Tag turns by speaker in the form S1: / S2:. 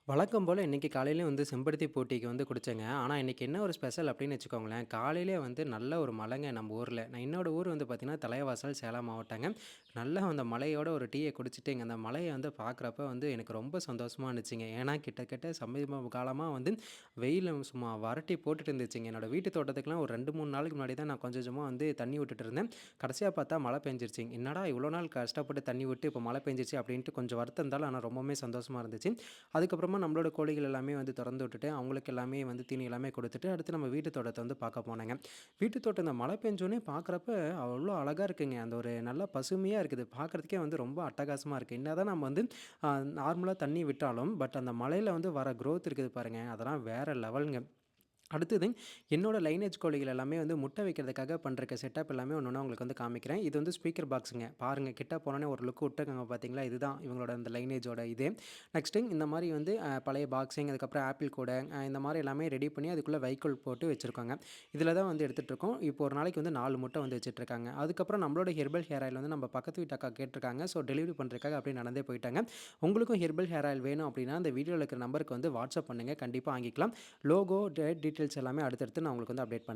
S1: வழக்கம் போல இன்னைக்கு காலையிலயும் செம்பருத்தி போட்டிக்கு குடிச்சேங்க. ஆனா, இன்னைக்கு என்ன ஒரு ஸ்பெஷல் அப்படின்னு வச்சுக்கோங்களேன். காலையிலேயே நல்ல ஒரு மழைங்க நம்ம ஊர்ல. நான் என்னோட ஊர் பார்த்தீங்கன்னா, தலைவாசல் சேலம் மாவட்டங்க. நல்லா அந்த மழையோட ஒரு டீய குடிச்சிட்டுங்க, அந்த மழைய பார்க்குறப்ப எனக்கு ரொம்ப சந்தோஷமா இருந்துச்சுங்க. ஏன்னா, கிட்டத்தட்ட சமீப காலமா வெயில சும்மா வரட்டி போட்டுட்டு இருந்துச்சுங்க. என்னோட வீட்டு தோட்டத்துக்குலாம் ஒரு 2, 3 நாளைக்கு முன்னாடி தான் நான் கொஞ்சம் கொஞ்சமா தண்ணி விட்டுட்டு இருந்தேன். கடைசியா பார்த்தா மழை பெஞ்சிருச்சுங்க. என்னடா இவ்வளோ நாள் கஷ்டப்பட்டு தண்ணி விட்டு, இப்போ மழை பெஞ்சிருச்சு அப்படின்ட்டு கொஞ்சம் வருத்தம் இருந்தாலும், ஆனா ரொம்பவுமே சந்தோஷமா இருந்துச்சு. அதுக்கப்புறமா நம்மளோட கோழிகள் எல்லாமே தொறந்து விட்டுட்டு, அவங்களுக்கு எல்லாமே தீனி எல்லாமே குடுத்துட்டு, அடுத்து நம்ம வீட்டு தோட்டத்த பார்க்க போனேங்க. வீட்டு தோட்டம் இந்த மழை பெஞ்சோனே பார்க்குறப்ப அவ்வளோ அழகா இருக்குங்க. அந்த ஒரு நல்லா பசுமையா இருக்குது. பார்க்குறதுக்கே ரொம்ப அட்டகாசமா இருக்கு. என்னதான் நம்ம அ நார்மலா தண்ணி விட்டாலும், பட் அந்த மழையில வர குரோத் இருக்குது பாருங்க, அதெல்லாம் வேற லெவல்ங்க. அடுத்தது என்னோட லைனேஜ் கோழிகள் எல்லாமே முட்டை வைக்கிறதுக்காக பண்றக்க செட்டப் எல்லாமே ஒண்ணொண்ணா உங்களுக்கு காமிக்கிறேன். இது ஸ்பீக்கர் பாக்ஸுங்க. பாருங்க கிட்ட போனோனே ஒரு லுக் விட்டுருக்காங்க பார்த்தீங்களா? இதுதான் இவங்களோட அந்த லைனேஜோட இது. நெக்ஸ்ட்டு இந்த மாரி பழைய பாக்ஸிங், அதுக்கப்புறம் ஆப்பிள் கூடை இந்த மாரி எல்லாமே ரெடி பண்ணி அதுக்குள்ள வைக்கோல் போட்டு வச்சிருக்காங்க. இதில தான் எடுத்துட்டுருக்கோம். இப்போ ஒரு நாளைக்கு 4 முட்டை வச்சுட்டுருக்காங்க. அதுக்கப்புறம் நம்மளோட ஹெர்பல் ஹேர் ஆயில் நம்ம பக்கத்து வீட்டு அக்கா கேட்டுருக்காங்க. ஸோ டெலிவரி பண்றதுக்காக அப்படியே நடந்தே போயிட்டாங்க. உங்களுக்கும் ஹெர்பல் ஹேர் ஆயில் வேணும் அப்படின்னா, அந்த வீடியோல இருக்கிற நம்பருக்கு வாட்ஸ்அப் பண்ணுங்க. கண்டிப்பா வாங்கிக்கலாம். லோகோ, டீட்டெயில்ஸ் எல்லாமே அடுத்தடுத்து நான் உங்களுக்கு அப்டேட் பண்றேன்.